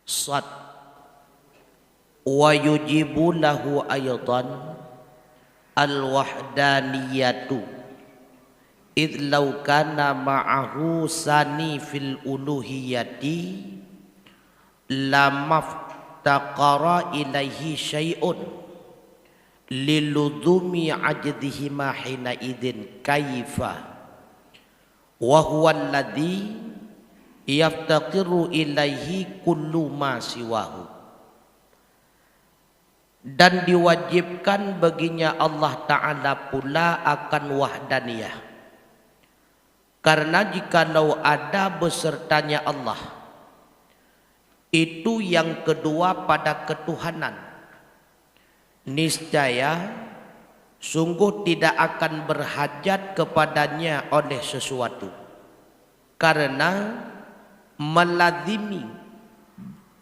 Sad. Wa yujibu lahu aydan al-wahdaniyatu idh law kana ma'ahu sani fil uluhiyati lamaftaqara ilaihi syai'un liludumi ajdihima hina idin kaifa wa huwa alladhi yaftaqiru ilaihi kullu ma siwahu. Dan diwajibkan baginya Allah Ta'ala pula akan wahdaniyah, karena jikalau ada besertanya Allah, itu yang kedua pada ketuhanan, niscaya sungguh tidak akan berhajat kepadanya oleh sesuatu, karena melazimi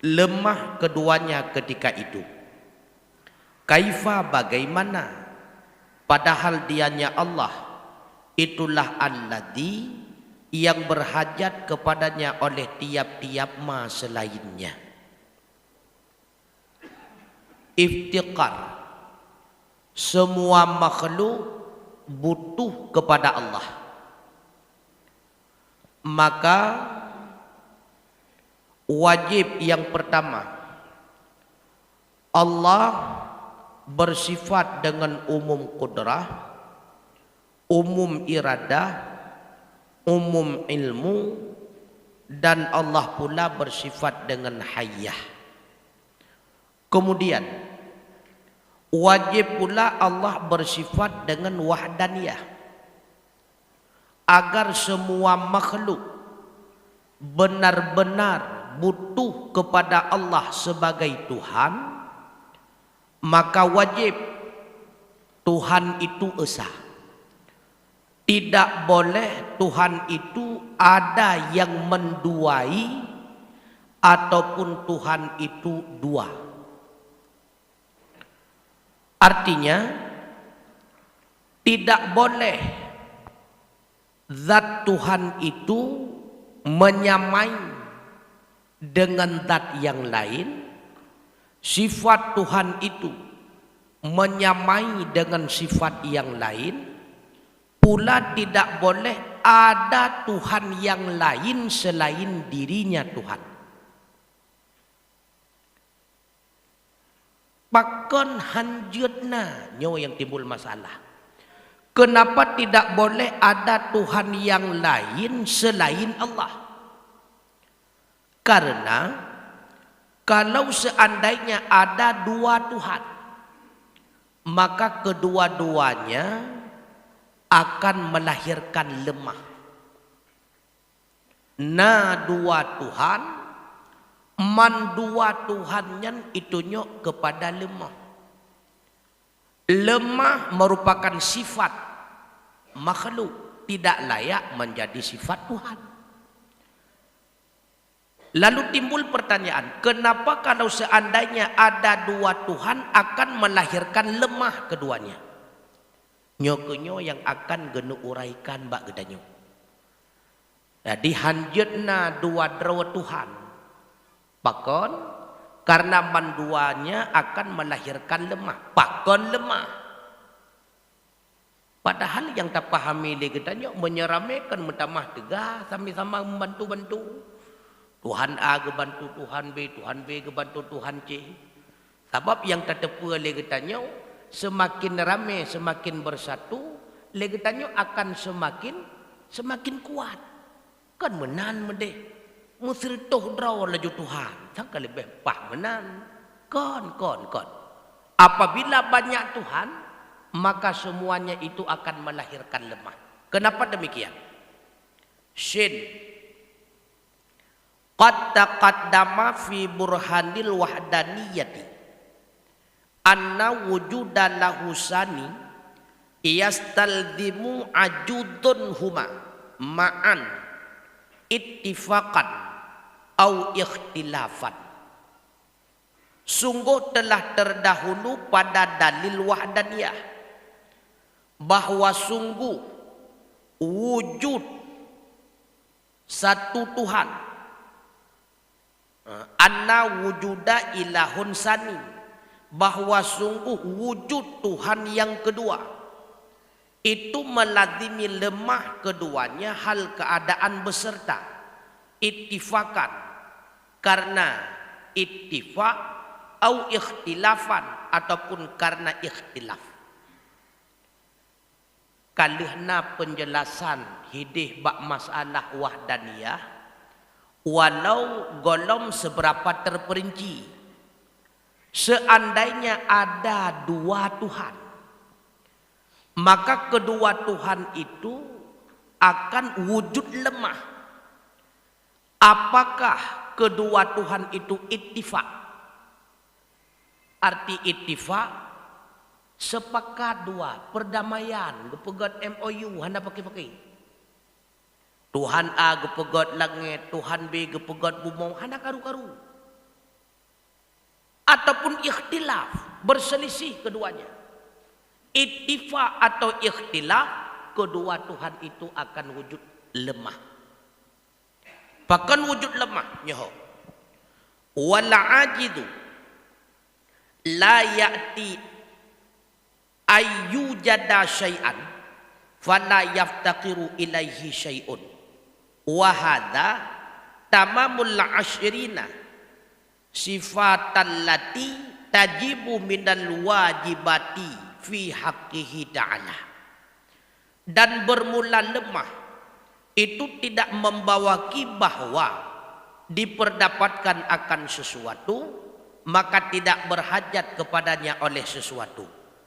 lemah keduanya ketika itu. Kaifa, bagaimana, padahal dianya Allah itulah alladzi yang berhajat kepadanya oleh tiap-tiap ma selainnya. Iftiqar, semua makhluk butuh kepada Allah. Maka wajib yang pertama, Allah bersifat dengan umum qudrah, umum iradah, umum ilmu, dan Allah pula bersifat dengan hayyah. Kemudian wajib pula Allah bersifat dengan wahdaniyah, agar semua makhluk benar-benar butuh kepada Allah sebagai Tuhan. Maka wajib Tuhan itu esa. Tidak boleh Tuhan itu ada yang menduai ataupun Tuhan itu dua. Artinya tidak boleh zat Tuhan itu menyamai dengan zat yang lain, sifat Tuhan itu menyamai dengan sifat yang lain, pula tidak boleh ada Tuhan yang lain selain dirinya Tuhan. Bahkan hanjutna nyo yang timbul masalah. Kenapa tidak boleh ada Tuhan yang lain selain Allah? Karena kalau seandainya ada dua Tuhan, maka kedua-duanya akan melahirkan lemah. Na dua Tuhan, man dua Tuhannya itunya kepada lemah. Lemah merupakan sifat makhluk, tidak layak menjadi sifat Tuhan. Lalu timbul pertanyaan, kenapa kalau seandainya ada dua Tuhan akan melahirkan lemah keduanya? Nyokenyo yang akan genu uraikan bak gedanyo. Jadi hanjutna dua Tuhan. Pakon karena manduanya akan melahirkan lemah. Pakon lemah. Padahal yang tak pahami le gedanyo menyeramekan mentamah tegah sama-sama membantu-bantu. Tuhan A gebantu Tuhan B gebantu Tuhan C. Sebab yang tertepu legetannya semakin ramai, semakin bersatu, legetannya akan semakin kuat. Kan menan mendeh. Musir toh draw laju Tuhan. Sangka lebih pah menan. Kon. Apabila banyak Tuhan, maka semuanya itu akan melahirkan lemah. Kenapa demikian? Shin. Qad taqaddama fi burhanil wahdaniyati anna wujuda lahu sani yastalzimu ajudun huma ma'an ittifaqan au ikhtilafan. Sungguh telah terdahulu pada dalil wahdaniyah bahwa sungguh wujud satu Tuhan Anna wujuda ilahun sani, bahwa sungguh wujud Tuhan yang kedua itu melazimi lemah keduanya hal keadaan beserta ittifakan, karena ittifak au ikhtilafan ataupun karena ikhtilaf. Kalihna penjelasan hidih bak masalah wahdaniyah walau golom seberapa terperinci. Seandainya ada dua Tuhan, maka kedua Tuhan itu akan wujud lemah. Apakah kedua Tuhan itu ittifak? Arti ittifak sepakat dua, perdamaian, gepegat MOU, handa pakai-pakai. Tuhan A gepegat langit, Tuhan B gepegat bumi, handa karu-karu. Ataupun ikhtilaf, berselisih keduanya. Ittifaq atau ikhtilaf, kedua Tuhan itu akan wujud lemah. Bahkan wujud lemah nyaho. Wala ajidu la ya'ti ayyujada syai'an fala yaftaqiru ilaihi syai'un. Wa hadza tamamul asyrina sifatan lati tajibu minal wajibati fi haqqihi ta'ala. Dan bermula lemah itu tidak membawaki bahwa diperdapatkan akan sesuatu maka tidak berhajat kepadanya oleh sesuatu.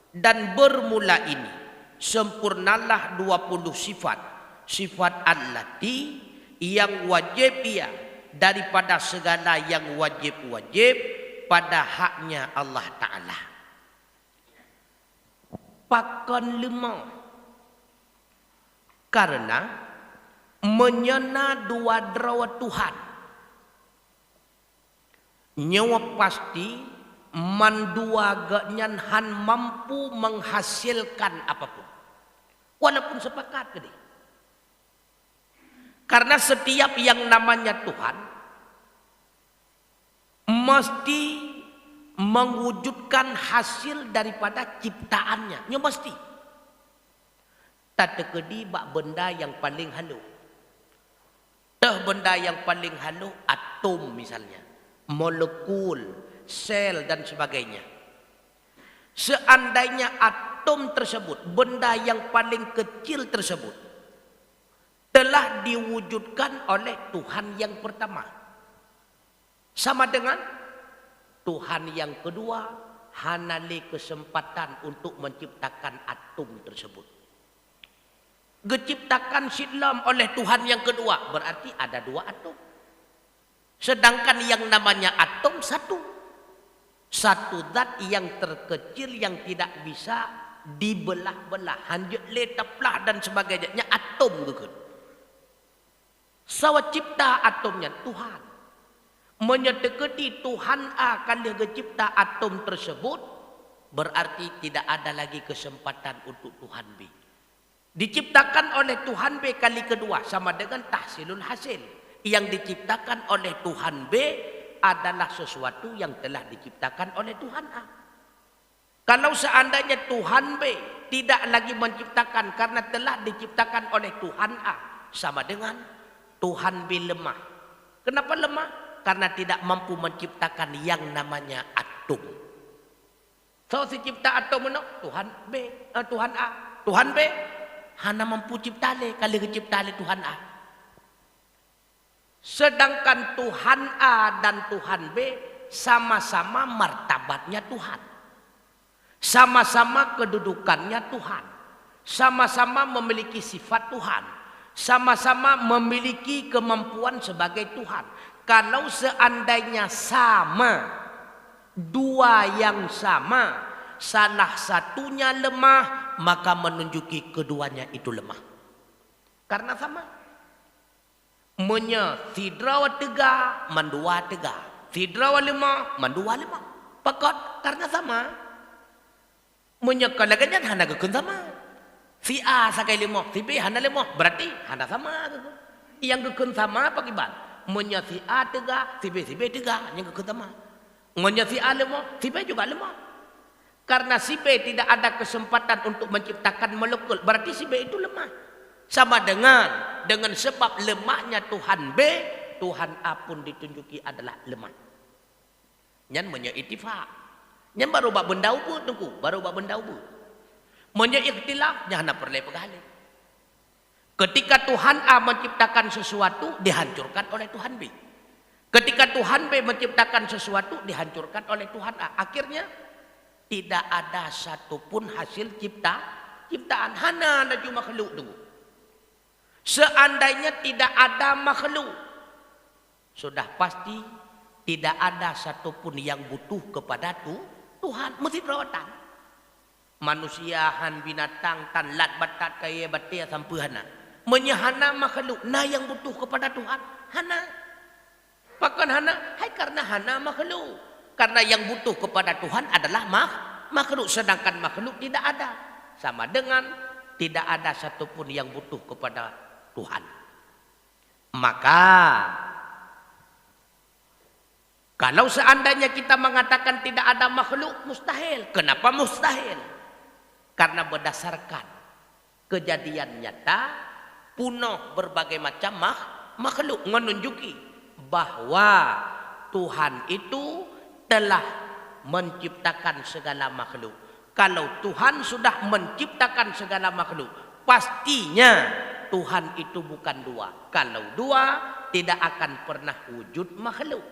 Dan bermula ini sempurnalah 20 sifat. Sifat allati yang wajib ia daripada segala yang wajib-wajib pada haknya Allah Ta'ala. Pakan lemah karena menyena dua derawa Tuhan. Nyawa pasti mandua ganyan han mampu menghasilkan apapun. Walaupun sepakat gede. Karena setiap yang namanya Tuhan mesti mewujudkan hasil daripada ciptaannya. Nya mesti. Tak terkedi bak benda yang paling halus. Tah benda yang paling halus atom misalnya, molekul, sel dan sebagainya. Seandainya atom tersebut, benda yang paling kecil tersebut telah diwujudkan oleh Tuhan yang pertama, sama dengan Tuhan yang kedua hanali kesempatan untuk menciptakan atom tersebut. Diciptakan silam oleh Tuhan yang kedua, berarti ada dua atom. Sedangkan yang namanya atom satu. Satu zat yang terkecil yang tidak bisa dibelah-belah, hanjut letaplah dan sebagainya, atom gitu. Sawa cipta atomnya Tuhan. Menyedekati Tuhan akan dicipta atom tersebut, berarti tidak ada lagi kesempatan untuk Tuhan B. Diciptakan oleh Tuhan B kali kedua sama dengan tahsilul hasil. Yang diciptakan oleh Tuhan B adalah sesuatu yang telah diciptakan oleh Tuhan A. Kalau seandainya Tuhan B tidak lagi menciptakan karena telah diciptakan oleh Tuhan A, sama dengan Tuhan B lemah. Kenapa lemah? Karena tidak mampu menciptakan yang namanya atom. So si cipta atom mana? Tuhan B, Tuhan A. Tuhan B hana mampu cipta le kali kecipta le Tuhan A. Sedangkan Tuhan A dan Tuhan B sama-sama martabatnya Tuhan. Sama-sama kedudukannya Tuhan. Sama-sama memiliki sifat Tuhan. Sama-sama memiliki kemampuan sebagai Tuhan. Kalau seandainya sama, dua yang sama, salah satunya lemah, maka menunjuki keduanya itu lemah. Karena sama. Sidrawa tiga, mandua tiga. Sidrawa lima, mandua lima. Pakot karena sama. Kalaganya hana gekun sama. Si A sakai lima, si B hana lima. Berarti hana sama. Yang gekun sama apa kibat? Menya si A tegak, si B tegak. Yang ketama. Menya si A lemah, si B juga lemah. Karena si B tidak ada kesempatan untuk menciptakan molekul. Berarti si B itu lemah. Sama dengan sebab lemahnya Tuhan B, Tuhan A pun ditunjuki adalah lemah. Nyan menya itifak. Nyan baru bak benda ubu tunggu, baru bak benda ubu. Menya ikhtilaf, nyan perle pegale. Ketika Tuhan A menciptakan sesuatu, dihancurkan oleh Tuhan B. Ketika Tuhan B menciptakan sesuatu, dihancurkan oleh Tuhan A. Akhirnya tidak ada satupun hasil ciptaan. Hana ada cuma makhluk tunggu. Seandainya tidak ada makhluk, sudah pasti tidak ada satupun yang butuh kepada Tuhan. Mesti perawatan. Manusia, han binatang, tan lat batat kaya batia sampai hana. Menyahana makhluk. Nah yang butuh kepada Tuhan. Hana. Bahkan hana. Hai karena hana makhluk. Karena yang butuh kepada Tuhan adalah makhluk. Sedangkan makhluk tidak ada. Sama dengan tidak ada satupun yang butuh kepada Tuhan. Maka kalau seandainya kita mengatakan tidak ada makhluk, mustahil. Kenapa mustahil? Karena berdasarkan kejadian nyata, punah berbagai macam makhluk menunjuki bahwa Tuhan itu telah menciptakan segala makhluk. Kalau Tuhan sudah menciptakan segala makhluk, pastinya Tuhan itu bukan dua. Kalau dua, tidak akan pernah wujud makhluk.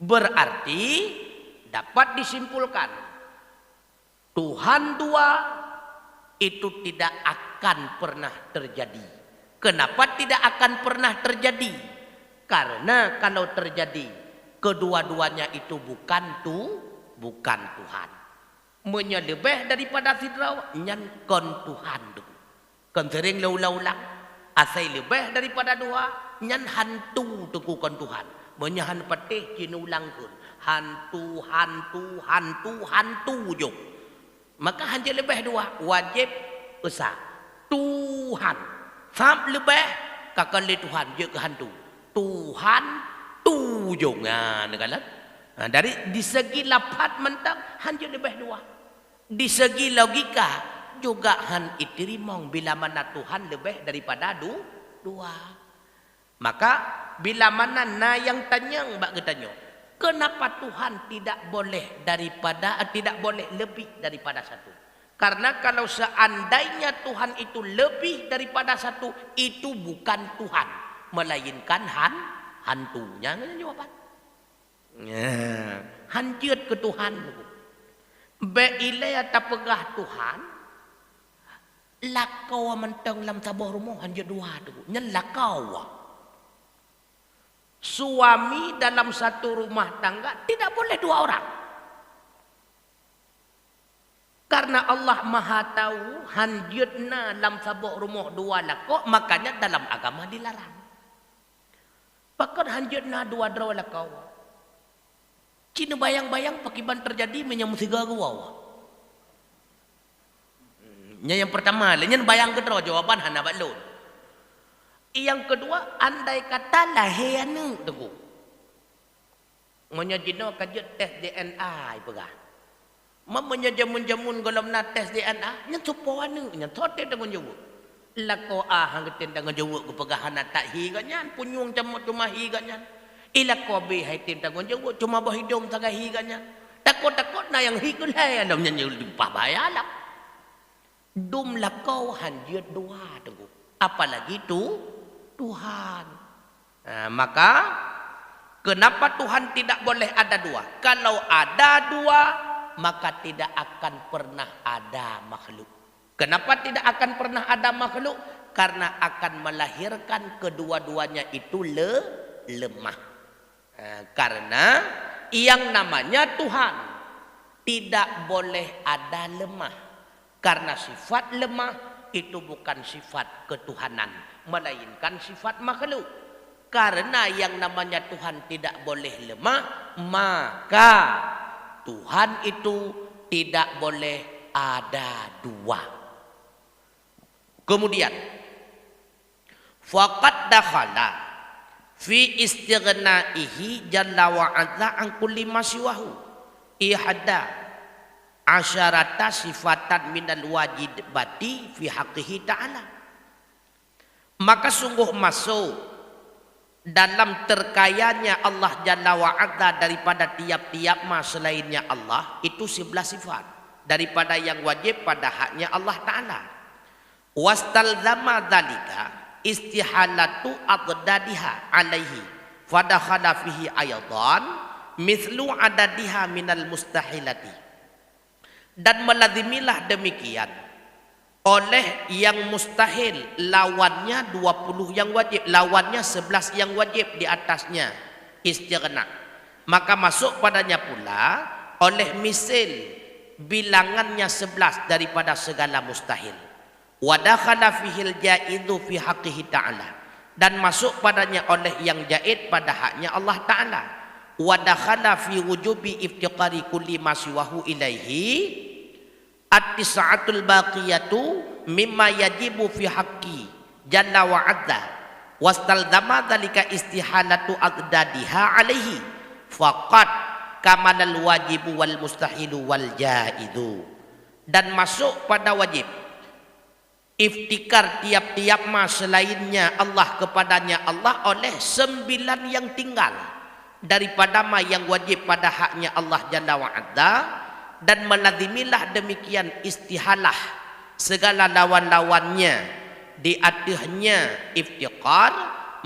Berarti dapat disimpulkan Tuhan dua itu tidak akan pernah terjadi. Kenapa tidak akan pernah terjadi? Karena kalau terjadi kedua-duanya itu bukan Tuhan. Menyelebih daripada sidraw nyan kon Tuhan tu. Kon sering lau-lau-lang asai lebih daripada dua nyan hantu tu kon Tuhan. Menyahan patih kinulang kun hantu jok. Maka hanya lebih dua wajib usah Tuhan sam lebih kakali Tuhan je ke hantu Tuhan tu jongan kan. Dari di segi lapat mentang hanya lebih dua. Di segi logika juga han itirimong bila mana Tuhan lebih daripada dua. Maka bila mana na yang tanyang bak ketanya, kenapa Tuhan tidak boleh lebih daripada satu? Karena kalau seandainya Tuhan itu lebih daripada satu, itu bukan Tuhan, melainkan hantunya. Jawaban. Hanjut ke Tuhan. Beile atau pegah Tuhan, lakau mentang lam sabah rumah hanjut dua tu. Nyen lakau. Suami dalam satu rumah tangga tidak boleh dua orang. Karena Allah Maha tahu hanjutna dalam sabuk rumah dua lakau, makanya dalam agama dilarang. Bahkan hanjutna dua draw lakau. Cina bayang-bayang pakiban terjadi menyambut siga gua. Yang pertama, lenyan bayang kedua jawaban hana balon. Yang kedua, andai kata lahianu tunggu. Menyajino kajut tes DNA ipegah. Mamanya jamun-jamun golom na tes DNA, nya supowanu, nya thote dengan jawab. Lako hang ketin dengan jawab ku pegahana tak hi ganyan, punyung cuma hi ganyan. Ilako be hai tin dengan jawab cuma bah hidung taga hi ganyan. Takut-takut na yang hi kulai alam nya lupa bayalah. Dum lakau hanjut dua tunggu. Apalagi Tuhan. Nah, maka kenapa Tuhan tidak boleh ada dua? Kalau ada dua, maka tidak akan pernah ada makhluk. Kenapa tidak akan pernah ada makhluk? Karena akan melahirkan kedua-duanya itu lemah. Nah, karena yang namanya Tuhan tidak boleh ada lemah. Karena sifat lemah itu bukan sifat ketuhanan, melainkan sifat makhluk. Karena yang namanya Tuhan tidak boleh lemah, maka Tuhan itu tidak boleh ada dua. Kemudian faqad dakhala fi istighnaihi jalla wa azza an kulli ma siwahu ihada asyarata sifatan minal wajibati fi haqqihi ta'ala. Maka sungguh masuk dalam terkayanya Allah Jalla wa Azza daripada tiap-tiap selainnya Allah itu 11 sifat daripada yang wajib pada haknya Allah Ta'ala. Wastalzama dzalika istihalatu adadiha alaihi fadakhala fihi aydan mithlu adadiha minal mustahilati. Dan melazimilah demikian oleh yang mustahil lawannya 20 yang wajib, lawannya 11 yang wajib di atasnya istighna. Maka masuk padanya pula oleh misil bilangannya 11 daripada segala mustahil. Wa dakhala fihil jaidu fi haqqihi ta'ala, dan masuk padanya oleh yang jaid pada haknya Allah Ta'ala. Wa dakhala fi wujubi iftiqari kulli ma siwahu ilaihi at-tis'atul baqiyatu mimma yajibu fi haqqi jalla wa azza wastalzama dzalika istihalatu adadiha alaihi faqat kamalal wajibu wal mustahilu wal jaidu. Dan masuk pada wajib iftikar tiap-tiap selainnya Allah kepadanya Allah oleh 9 yang tinggal daripada yang wajib pada haknya Allah Jalla wa azza. Dan melazimilah demikian istihalah segala lawan-lawannya di atasnya iftiqar,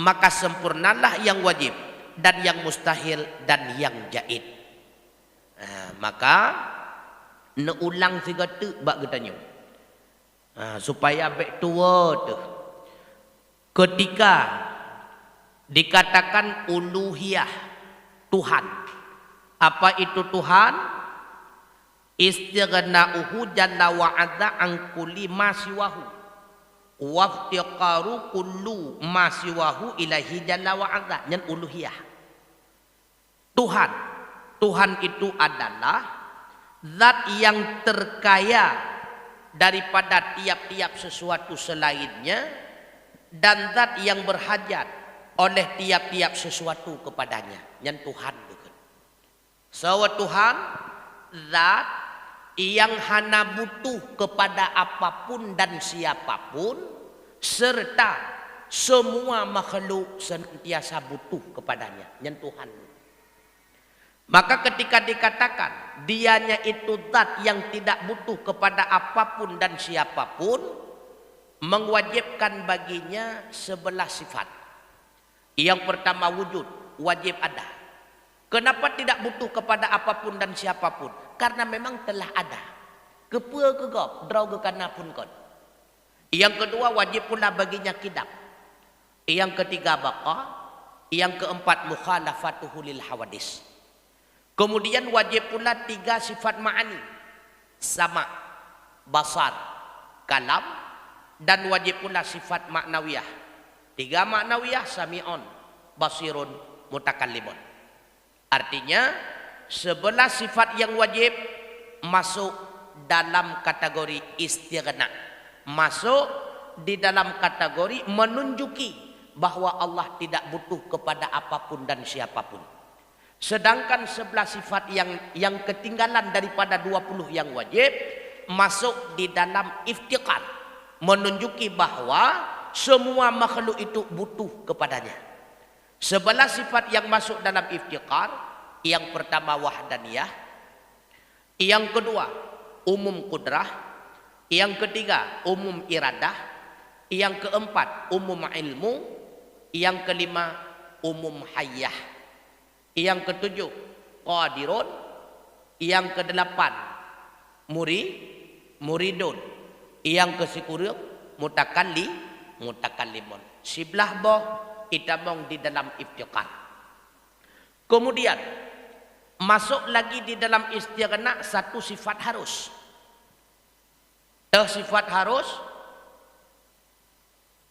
maka sempurnalah yang wajib dan yang mustahil dan yang jaid. Maka neulang tiga tu bak getanya supaya baik tua tu ketika dikatakan uluhiyah Tuhan. Apa itu Tuhan? Istighna'uhu jalla wa azza an kulli ma siwahu wa iftiqaru kullu ma siwahu ilahi jalla wa azza. Yang uluhiyah Tuhan. Tuhan itu adalah zat yang terkaya daripada tiap-tiap sesuatu selainnya dan zat yang berhajat oleh tiap-tiap sesuatu kepadanya. Yang Tuhan bukan. Sawa Tuhan zat yang hana butuh kepada apapun dan siapapun, serta semua makhluk senantiasa butuh kepadanya. Yang Tuhan. Maka ketika dikatakan dianya itu zat yang tidak butuh kepada apapun dan siapapun, mewajibkan baginya 11 sifat. Yang pertama wujud, wajib ada. Kenapa tidak butuh kepada apapun dan siapapun? Karena memang telah ada. Kepua kegop, draw ke kana pun kon. Yang kedua wajib pula baginya kidap. Yang ketiga baqa. Yang keempat mukhalafatuhu lil hawadis. Kemudian wajib pula 3 sifat ma'ani. Sama, basar, kalam, dan wajib pula sifat maknawiyah. 3 maknawiyah, sami'un, basirun, mutakallimun. Artinya 11 sifat yang wajib masuk dalam kategori istighna, masuk di dalam kategori menunjuki bahwa Allah tidak butuh kepada apapun dan siapapun. Sedangkan 11 sifat yang ketinggalan daripada 20 yang wajib masuk di dalam iftiqar, menunjuki bahwa semua makhluk itu butuh kepadanya. 11 sifat yang masuk dalam iftiqar, yang pertama wahdaniyah, yang kedua umum kudrah, yang ketiga umum iradah, yang keempat umum ilmu, yang kelima umum hayyah, yang ketujuh qadirun, yang kedelapan muridun, yang ke-10 mutakallimun. Sebelah boh itamong di dalam iftiqar. Kemudian masuk lagi di dalam istighna 1 sifat harus. Sifat harus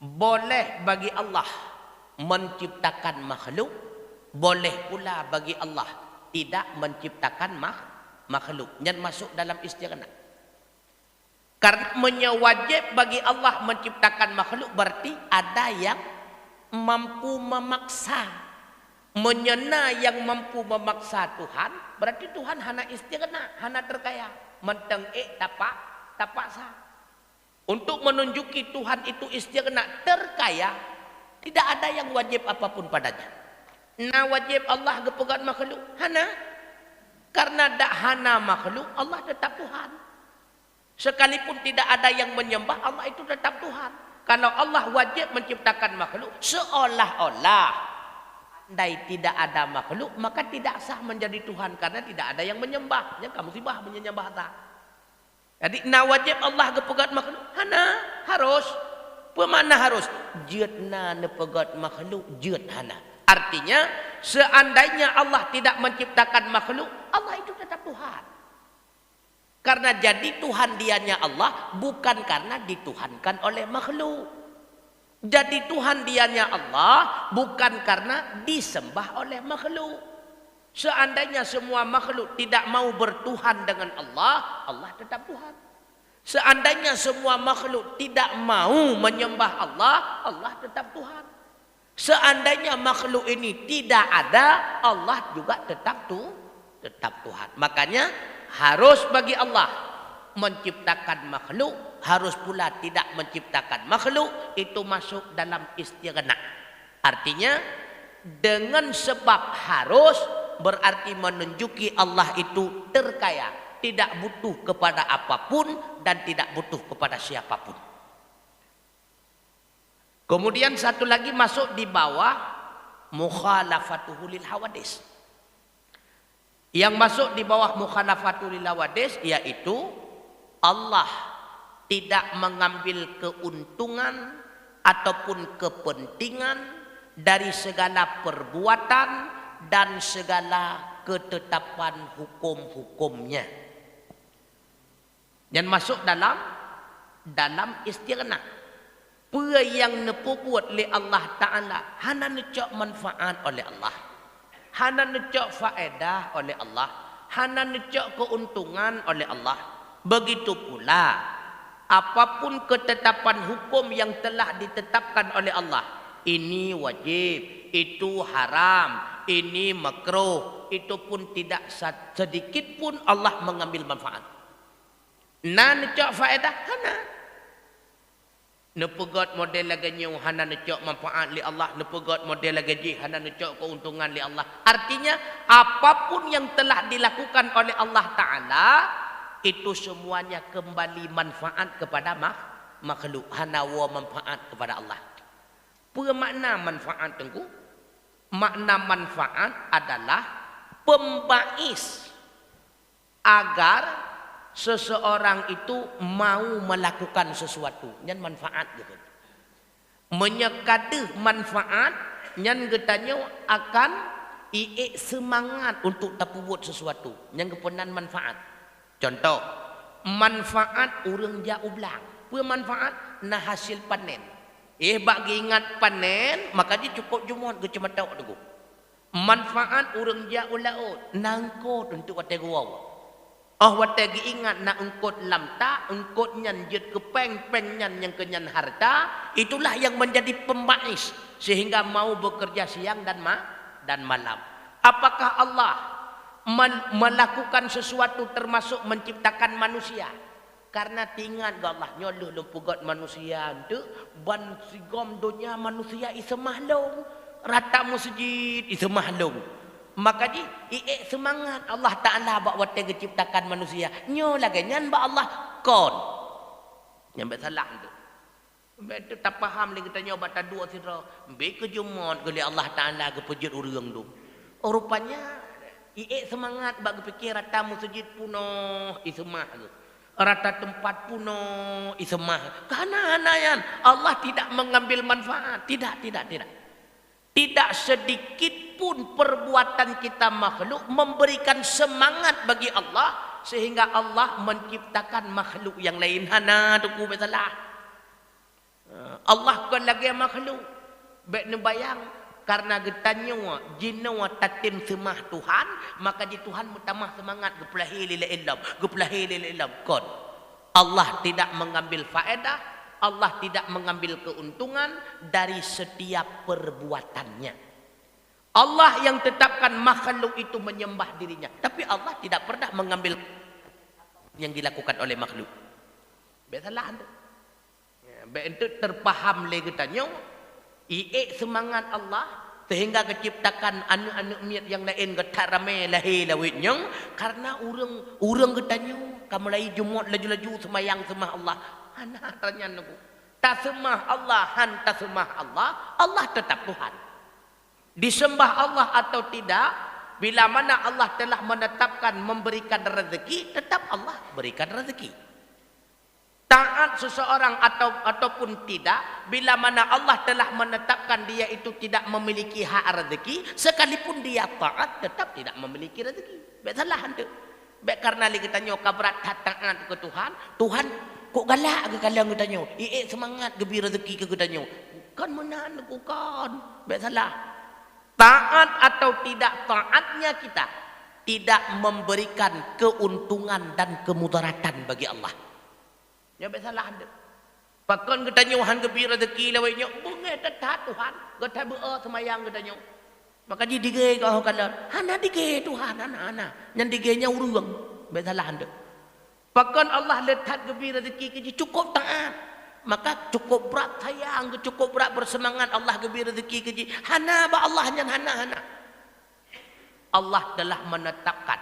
boleh bagi Allah menciptakan makhluk, boleh pula bagi Allah tidak menciptakan makhluk. Yang masuk dalam istighna. Karena wajib bagi Allah menciptakan makhluk berarti ada yang mampu memaksa, menyena yang mampu memaksa Tuhan, berarti Tuhan hana istighna, hana terkaya. Menteng tapak sah. Untuk menunjuki Tuhan itu istighna, terkaya, tidak ada yang wajib apapun padanya. Nah wajib Allah kepegat makhluk, hana. Karena dak hana makhluk, Allah tetap Tuhan. Sekalipun tidak ada yang menyembah, Allah itu tetap Tuhan. Kalau Allah wajib menciptakan makhluk, seolah-olah andai tidak ada makhluk, maka tidak sah menjadi Tuhan karena tidak ada yang menyembah. Ya kamu sibah menyembah tak. Jadi na wajib Allah kepegat makhluk, hana harus. Pemana harus? Jetna nepegat makhluk, jet hana. Artinya seandainya Allah tidak menciptakan makhluk, Allah itu tetap Tuhan. Karena jadi Tuhan dianya Allah bukan karena dituhankan oleh makhluk. Jadi Tuhan dianya Allah bukan karena disembah oleh makhluk. Seandainya semua makhluk tidak mau bertuhan dengan Allah, Allah tetap Tuhan. Seandainya semua makhluk tidak mau menyembah Allah, Allah tetap Tuhan. Seandainya makhluk ini tidak ada, Allah juga tetap Tuhan. Makanya harus bagi Allah menciptakan makhluk, harus pula tidak menciptakan makhluk, itu masuk dalam istighna. Artinya dengan sebab harus berarti menunjuki Allah itu terkaya, tidak butuh kepada apapun dan tidak butuh kepada siapapun. Kemudian satu lagi masuk di bawah mukhalafatuhu lil hawadis. Yang masuk di bawah mukhalafatuhu lil hawadis yaitu Allah tidak mengambil keuntungan ataupun kepentingan dari segala perbuatan dan segala ketetapan hukum-hukumnya. Dan masuk dalam istighna. Apa yang nepubuat oleh Allah Ta'ala hana necok manfaat oleh Allah, hana necok faedah oleh Allah, hana necok keuntungan oleh Allah. Begitu pula apapun ketetapan hukum yang telah ditetapkan oleh Allah, ini wajib, itu haram, ini makruh, itu pun tidak sedikit pun Allah mengambil manfaat. Nah necok faedah hana. Nepegat model lagi nyu hana necok manfaat li Allah, nepegat model lagi ji hana necok keuntungan li Allah. Artinya apapun yang telah dilakukan oleh Allah Ta'ala itu semuanya kembali manfaat kepada makhluk, hana wa manfaat kepada Allah. Apa makna manfaat tengku? Makna manfaat adalah pembais agar seseorang itu mau melakukan sesuatu, nyan manfaat gitu. Menyekadeh manfaat, nyan getanya akan semangat untuk tapubuat sesuatu, nyan kepenan manfaat. Contoh, manfaat urang jauh belang, pemanfaat nah hasil panen. Bagi ingat panen, maka dia cukup jumon ke cemata tu. Manfaat urang jauh laut, nangkot untuk watai gua. Watagi ingat na engkot lamta, engkot nyan jet kepeng, peng nyan yang kenyan harta, itulah yang menjadi pembais sehingga mau bekerja siang dan malam. Apakah Allah melakukan sesuatu termasuk menciptakan manusia? Karena tingat Allah nyoluh lumpugat manusia tu ban sigom dunia manusia isemahlung, rata masjid isemahlung. Maka di semangat Allah Ta'ala bak wate ciptakan manusia. Nyo lagi nyan ba Allah kon. Nyambe salah tu. Betul tak faham lagi kita nyoba tak dua sira. Be kejumon geli Allah Ta'ala ke pejut urang tu. Rupanya semangat bak fikir rata masjid puno isemah tu. Rata tempat puno isemah. Karena hanayan Allah tidak mengambil manfaat. Tidak. Tidak sedikit pun perbuatan kita makhluk memberikan semangat bagi Allah sehingga Allah menciptakan makhluk yang lain. Hana tuku besalah. Allah kan lagi makhluk. Baik nembayang karena getanya jinna tatim semah Tuhan, maka di Tuhan mutamah semangat gepelahi lil ilam, gepelahi lil ilam kon. Allah tidak mengambil faedah, Allah tidak mengambil keuntungan dari setiap perbuatannya. Allah yang tetapkan makhluk itu menyembah dirinya, tapi Allah tidak pernah mengambil yang dilakukan oleh makhluk. Biasalah anda. Itu terpaham lagi tanya, semangat Allah sehingga keciptakan anak-anak miat yang lain getar ramai lahir lawitnya karena orang ketanya kamu lagi Jumaat laju-laju semayang semah Allah. Anak tanya aku, tak semah Allah, tak semah Allah, Allah tetap Tuhan. Disembah Allah atau tidak, bila mana Allah telah menetapkan memberikan rezeki, tetap Allah berikan rezeki. Taat seseorang ataupun tidak, bila mana Allah telah menetapkan dia itu tidak memiliki hak rezeki, sekalipun dia taat tetap tidak memiliki rezeki. Biasalah anda. Baik karena lagi tanya kabrat taat ke Tuhan, Tuhan kok galak ke kalian tanya, semangat gebi rezeki ke tanya. Kan menahan aku kan. Biasalah. Taat atau tidak taatnya kita tidak memberikan keuntungan dan kemudaratan bagi Allah. Ya biasalah anda. Pakon kita nyuhan gebi rezeki lawainya, bunga tetap Tuhan, kita berdoa semayang kita nyu. Maka dia digay kau kalian, hana digay Tuhan, hana, yang digaynya urang. Biasalah anda. Pakon Allah letak gebi rezeki kita cukup taat. Maka cukup berat sayang, cukup berat bersemangat Allah gebi rezeki kita. Hana ba Allah yang hana. Allah telah menetapkan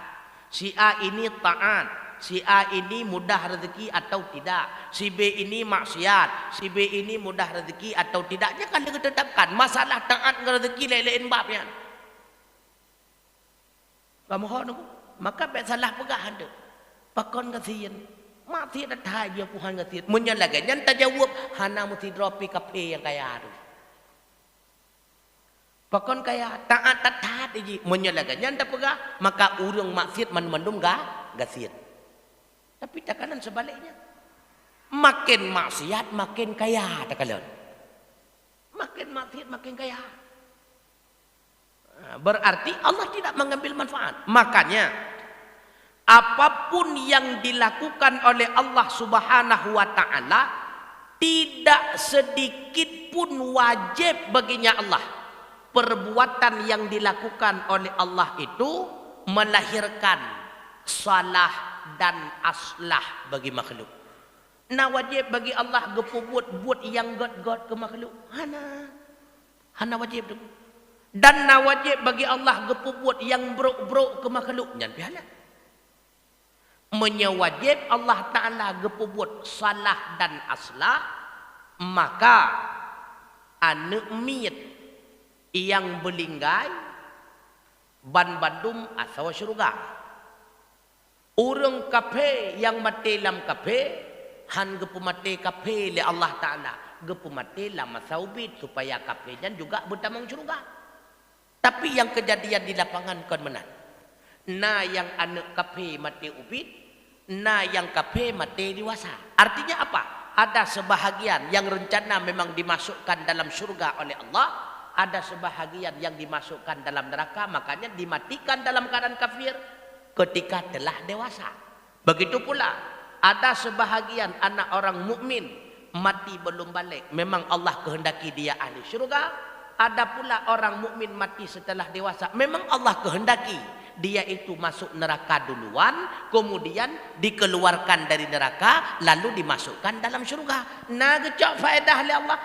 si A ini taat. Si A ini mudah rezeki atau tidak. Si B ini maksiat. Si B ini mudah rezeki atau tidaknya kan dia tetapkan. Masalah taat dengan rezeki lain-lain babnya. Kamu tahu? Maka biasalah pegah anda. Pakon kasihan. Mati ada tahajud Tuhan kasihan. Menyalakan. Yang tak jawab. Hana mesti dropi kafe yang kaya tu. Pakon kaya taat aja. Menyalakan. Yang tak pegah. Maka urang maksiat mandum gasiat. Tapi tekanan sebaliknya. Makin maksiat makin kaya tak kalian. Makin maksiat makin kaya. Berarti Allah tidak mengambil manfaat. Makanya apapun yang dilakukan oleh Allah Subhanahu wa taala tidak sedikit pun wajib baginya Allah. Perbuatan yang dilakukan oleh Allah itu melahirkan salah dan aslah bagi makhluk. Nah wajib bagi Allah buat yang god ke makhluk. Hana wajib tu. Dan nah wajib bagi Allah buat yang brok ke makhluk. Jangan pihala. Menyewajib Allah Ta'ala buat salah dan aslah, maka anak miat yang belinggai ban bandum asal syurga. Orang kafe yang mati dalam kafe, han gepu mati kafe le Allah Ta'ala. Gepu mati lama saubit supaya kafenya juga bertamang syurga. Tapi yang kejadian di lapangan kon menang. Nah yang anak kafe mati ubit, nah yang kafe mati dewasa. Artinya apa? Ada sebahagian yang rencana memang dimasukkan dalam syurga oleh Allah. Ada sebahagian yang dimasukkan dalam neraka. Makanya dimatikan dalam keadaan kafir ketika telah dewasa. Begitu pula ada sebahagian anak orang mukmin mati belum balik, memang Allah kehendaki dia ahli syurga. Ada pula orang mukmin mati setelah dewasa, memang Allah kehendaki dia itu masuk neraka duluan, kemudian dikeluarkan dari neraka lalu dimasukkan dalam syurga. Nah gecak faedah oleh Allah.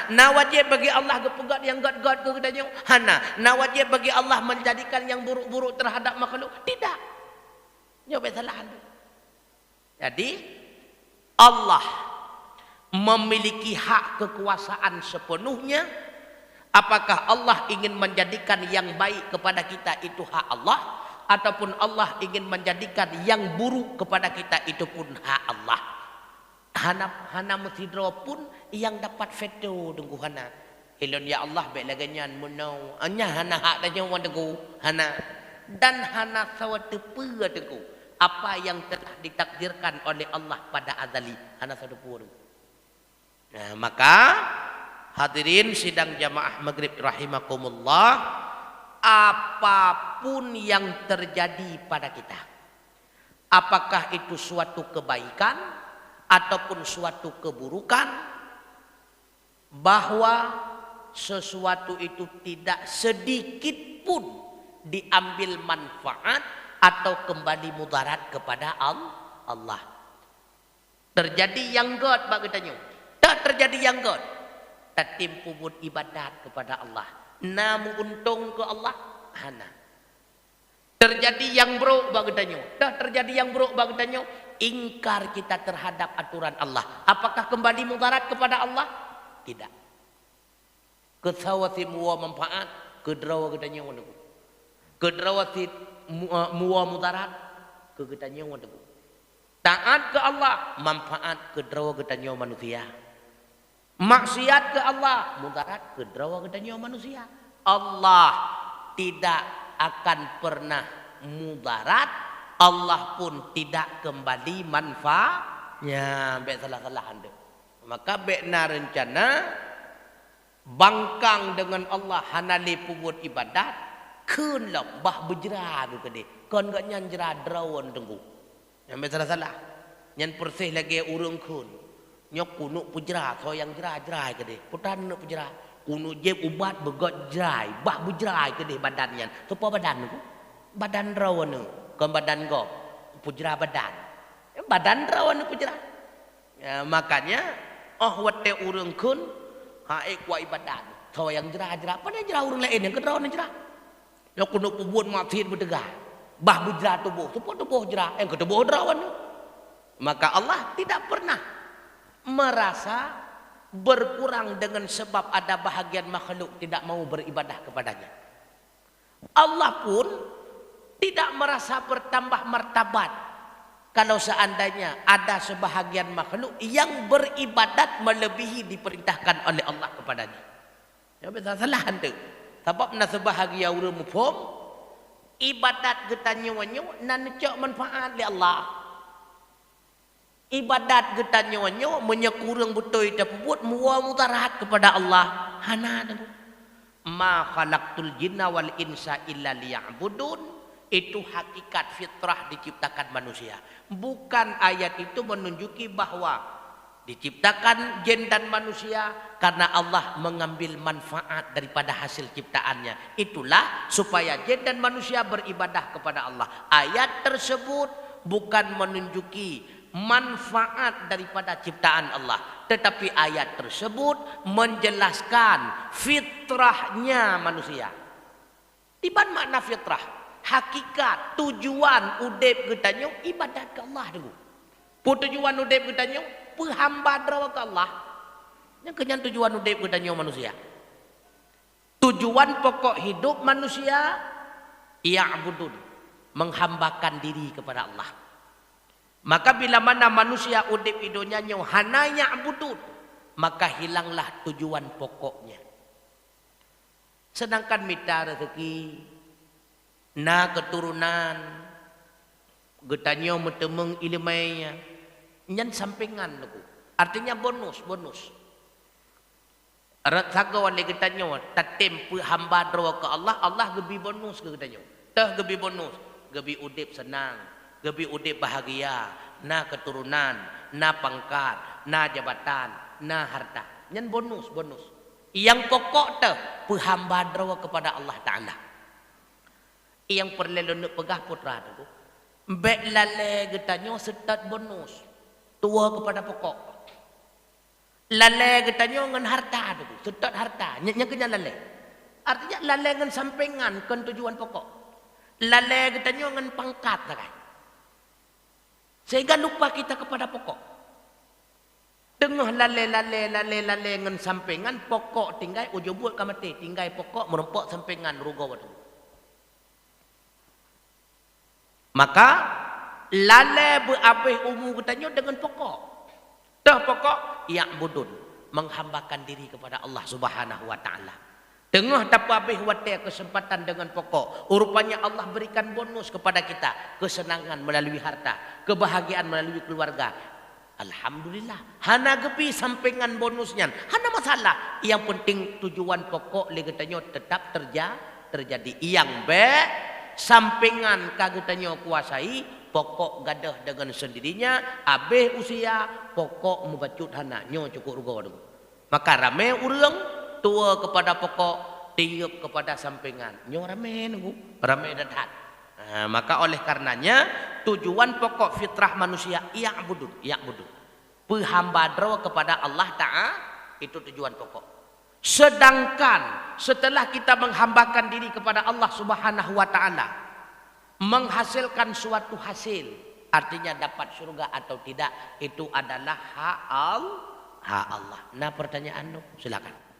Nah wajib bagi Allah gepegat yang god ke kedanya. Nah wajib bagi Allah menjadikan yang buruk-buruk terhadap makhluk. Tidak. Nyoba salah. Jadi Allah memiliki hak kekuasaan sepenuhnya. Apakah Allah ingin menjadikan yang baik kepada kita itu hak Allah, ataupun Allah ingin menjadikan yang buruk kepada kita itu pun hak Allah. Hana mutidro pun yang dapat veto dengku hana. Ilon ya Allah baik laganyan munau. Anya hana hak tanya wan dengku hana. Dan hana sawatu pe dengku. Apa yang telah ditakdirkan oleh Allah pada azali hana sawatu pe. Nah, maka hadirin sidang jamaah maghrib rahimakumullah, apapun yang terjadi pada kita, apakah itu suatu kebaikan ataupun suatu keburukan, bahwa sesuatu itu tidak sedikit pun diambil manfaat atau kembali mudarat kepada Allah. Terjadi yang god bagi tanya. Tak terjadi yang god. Tak timpu buat ibadat kepada Allah. Namu untung ke Allah. Hana. Terjadi yang buruk bagi tanya. Tak terjadi yang buruk bagi tanya. Ingkar kita terhadap aturan Allah. Apakah kembali mudarat kepada Allah? Tidak. Kesawasi muwa manfaat. Kedrawa ketanya wanaku. Kedrawasi muwa mudarat. Ketanya wanaku. Taat ke Allah. Manfaat kedrawa ketanya manusia. Maksiat ke Allah. Mudarat kedrawa ketanya manusia. Allah tidak akan pernah mudarat. Allah pun tidak kembali manfaatnya. Bek salah-salah anda. Maka bekna rencana bangkang dengan Allah hanali pubut ibadat kenlah bah berjerah tu kede. Kon gak nyan jerah drawan tengku. Yang bek salah-salah. Nyan persih lagi urung kun. Nyok kunuk pujera so yang jerah-jerah kede. Putan nak pujera. Kunuk jeb ubat begot jerai, bah berjerai kede badannya. Apa badan tu? Badan drawan tu. Kon badan go pujera badan. Badan drawan pujera. Ya, makanya wate urang kun haik wa ibadat. Tho yang jerah-jerah, pada jerah urang lain yang kedrawan jerah. Lo kuno pubun maksiat bertegah. Bah berjerah tubuh, tubuh jerah, yang ketubuh drawan. Maka Allah tidak pernah merasa berkurang dengan sebab ada bahagian makhluk tidak mau beribadah kepadanya. Allah pun tidak merasa bertambah martabat kalau seandainya ada sebahagian makhluk yang beribadat melebihi diperintahkan oleh Allah kepadanya. Ya betul salah anda. Sebab na sebahagian urang mufhum ibadat getanyo-nyo nan cak manfaat li Allah. Ibadat getanyo-nyo menyekurang betul tersebut muwa mutarat kepada Allah. Hana ma khalaqtul jinna wal insa illa liya'budun. Itu hakikat fitrah diciptakan manusia. Bukan ayat itu menunjuki bahwa diciptakan jin dan manusia karena Allah mengambil manfaat daripada hasil ciptaannya. Itulah supaya jin dan manusia beribadah kepada Allah. Ayat tersebut bukan menunjuki manfaat daripada ciptaan Allah. Tetapi ayat tersebut menjelaskan fitrahnya manusia. Di mana makna fitrah? Hakikat tujuan udep getanyo ibadat ke Allah dulu. Tujuan udep getanyo penghamba drawa ke Allah. Yang kenyan tujuan udep getanyo manusia. Tujuan pokok hidup manusia ya'budun, menghambakan diri kepada Allah. Maka bila mana manusia udep hidupnya nyo hana ya'budun, maka hilanglah tujuan pokoknya. Sedangkan mita rezeki na keturunan getanyo metemeng ilmainya nyan sampingan lagu. Artinya bonus. Ratsaga wale getanyo tatem hamba drawa ke Allah, Allah gebi bonus ke getanyo. Tah gebi bonus, gebi udip senang, gebi udip bahagia, na keturunan, na pangkat, na jabatan, na harta. Nyan bonus. Yang pokok tah hamba drawa kepada Allah Taala. Yang perlu nak pegah putra tu bek lale getanyo setat bonus tua kepada pokok lale getanyo ngan harta tu setat harta nya kenya lale artinya lale ngan sampingan kan tujuan pokok lale getanyo ngan pangkat kan sehingga lupa kita kepada pokok tengah lale ngan sampingan pokok tinggal ujo buat kamati tinggal pokok merempok sampingan rugo tu. Maka lale berabih umur katanya dengan pokok. Dah pokok ya'budun, menghambakan diri kepada Allah Subhanahu wa taala. Tengah tapabih wate kesempatan dengan pokok. Rupanya Allah berikan bonus kepada kita, kesenangan melalui harta, kebahagiaan melalui keluarga. Alhamdulillah. Hana gepi sampingan bonusnya. Hana masalah. Yang penting tujuan pokok le katanya tetap terjadi. Yang sampingan kagetanyo kuasai pokok gadah dengan sendirinya abeh usia pokok membacut hana nyo cukup rugo tu. Maka ramai orang tua kepada pokok, tiup kepada sampingan. Nyo ramai nunggu, ramai datang. Maka oleh karenanya tujuan pokok fitrah manusia i'budun. Penghambadro kepada Allah Ta'ala, itu tujuan pokok. Sedangkan setelah kita menghambakan diri kepada Allah Subhanahu wa Ta'ala, menghasilkan suatu hasil, artinya dapat surga atau tidak, itu adalah hak Allah. Nah, pertanyaan silakan.